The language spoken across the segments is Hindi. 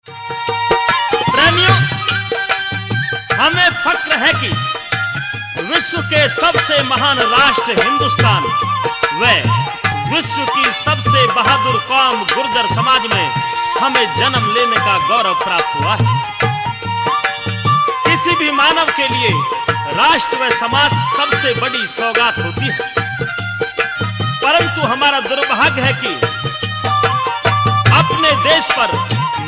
प्रेमियों, हमें फक्र है कि विश्व के सबसे महान राष्ट्र हिंदुस्तान व विश्व की सबसे बहादुर कौम गुर्जर समाज में हमें जन्म लेने का गौरव प्राप्त हुआ है। किसी भी मानव के लिए राष्ट्र व समाज सबसे बड़ी सौगात होती है, परंतु हमारा दुर्भाग्य है कि अपने देश पर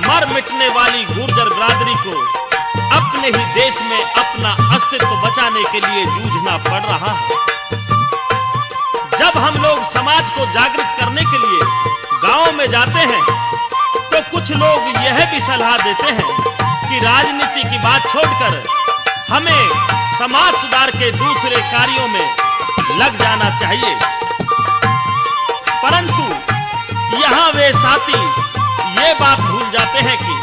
मर मिटने वाली गुर्जर बिरादरी को अपने ही देश में अपना अस्तित्व बचाने के लिए जूझना पड़ रहा है। जब हम लोग समाज को जागृत करने के लिए गांवों में जाते हैं तो कुछ लोग यह भी सलाह देते हैं कि राजनीति की बात छोड़कर हमें समाज सुधार के दूसरे कार्यों में लग जाना चाहिए, परंतु यहाँ वे साथी ये बात भूल जाते हैं कि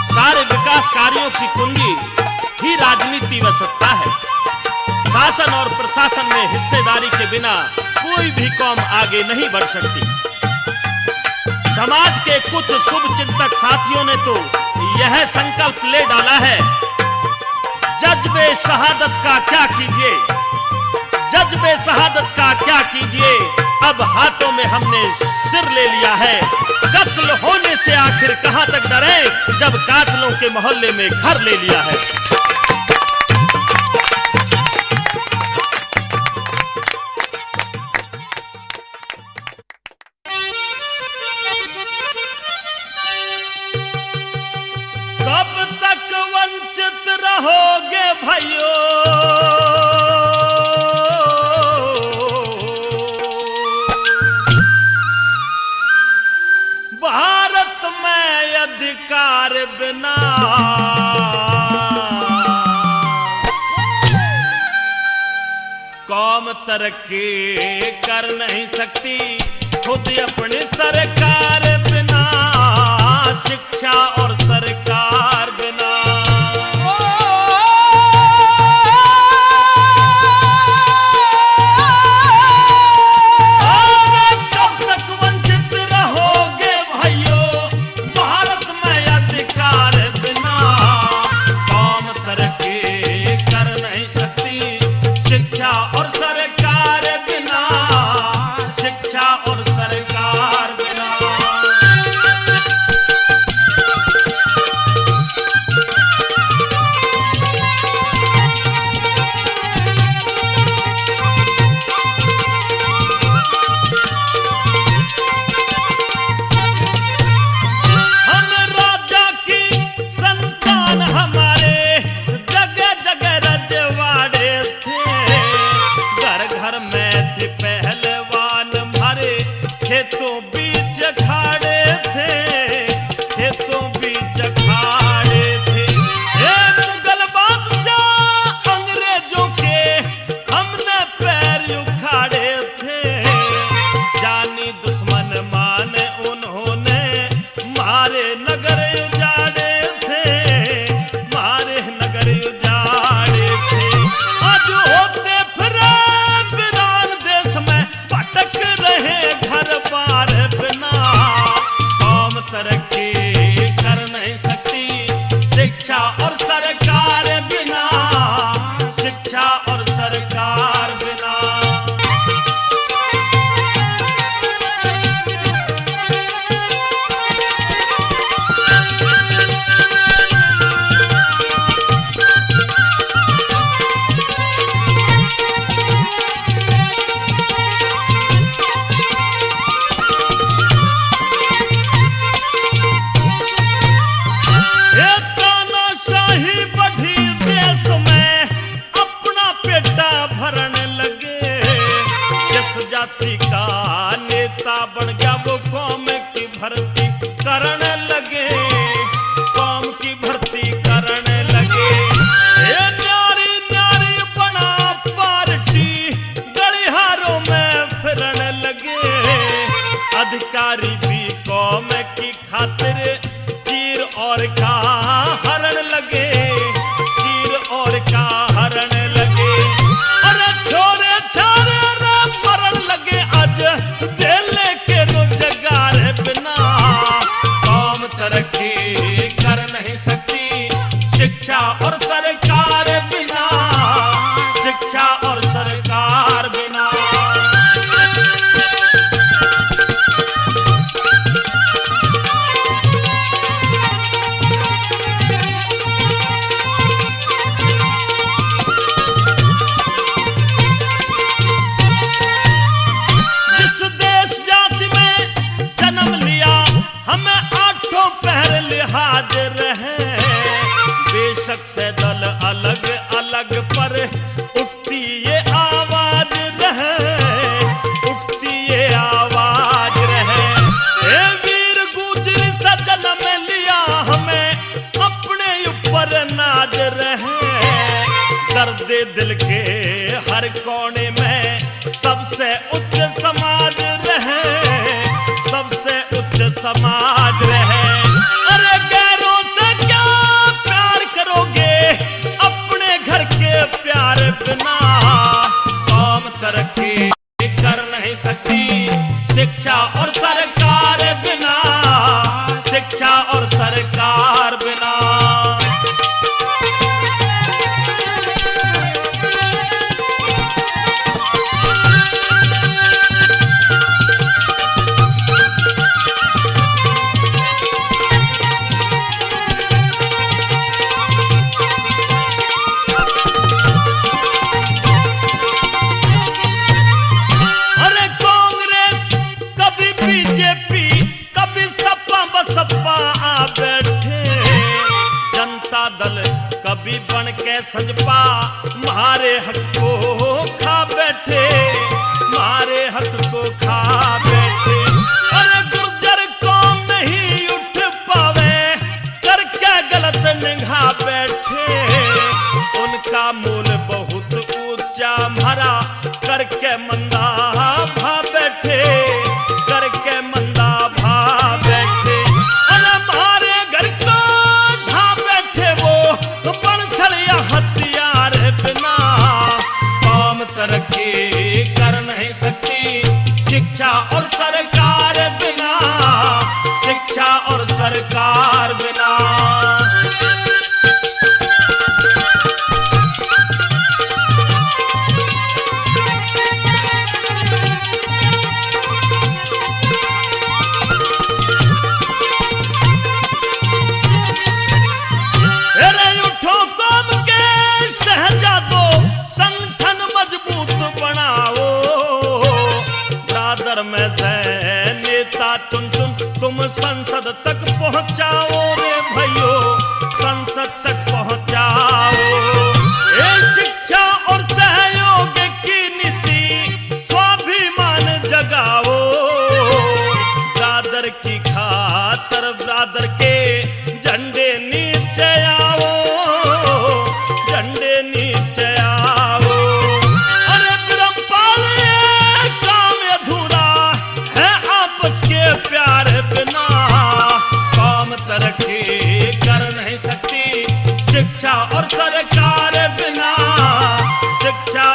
सारे विकास कार्यों की कुंजी ही राजनीति व सत्ता है। शासन और प्रशासन में हिस्सेदारी के बिना कोई भी कौम आगे नहीं बढ़ सकती। समाज के कुछ शुभ चिंतक साथियों ने तो यह संकल्प ले डाला है, जज्बे शहादत का क्या कीजिए, जज्बे शहादत का क्या कीजिए, अब हाथों में हमने सिर ले लिया है। कत्ल होने से आखिर कहां तक डरे, जब कातलों के मोहल्ले में घर ले लिया है। कब तक वंचित रहोगे भाइयों, भारत में अधिकार बिना कौम तरक्की कर नहीं सकती, खुद अपनी सरकार बिना, शिक्षा और सरकार बिना। अधिकारी भी कौम की खातिर चीर और का हरण लगे, चीर और का हरण लगे। अरे छोरे छारे मरण लगे, आज जेल के रोजगार बिना कौम तरक्की कर नहीं सकती शिक्षा और सरकार बिना, शिक्षा और सरकार बिना। जिस देश जाति में जन्म लिया हमें आठों पहर लिहाज रहे, बेशक से दल अलग अलग पर उठती ये आवाज रहे, उठती ये आवाज रहे। ए वीर गुजरी से जन्म लिया हमें अपने ऊपर नाज रहे, दर्द दिल के हर कोने में सबसे उच्च समाज रहे, सबसे उच्च समाज रहे। अरे गैरों से क्या प्यार करोगे अपने घर के प्यार बिना, कौम तरक्की कर नहीं सकती शिक्षा और सरकार बिना, शिक्षा और सरकार बिना। बीजेपी कभी सपा बसपा आ बैठे, जनता दल कभी बन के सजपा मारे हक को खा बैठे, मारे हक को खा बैठे। अरे गुर्जर कौम नहीं उठ पावे करके गलत निगाह बैठे, उनका मूल बहुत ऊंचा भरा करके मंदा भा बैठे, करके मंदा भा बैठे। अरे हमारे घर को ढा बैठे वो बन छड़िया हथियार बिना, कौम तरक्की कर नहीं सकती शिक्षा और सरकार बिना, शिक्षा और सरकार बिना। में से नेता चुन चुन तुम संसद तक पहुंचाओ रे भाइयों, संसद तक पहुंचाओ। ये शिक्षा और सहयोग की नीति स्वाभिमान जगाओ, ब्रादर की खातर ब्रादर के झंडे नीचे आओ, झंडे नीचे आओ। अरे ब्रह्मपाल काम अधूरा है आपस के प्यार बिना, कौम तरक्की कर नहीं सकती शिक्षा और सरकार बिना, शिक्षा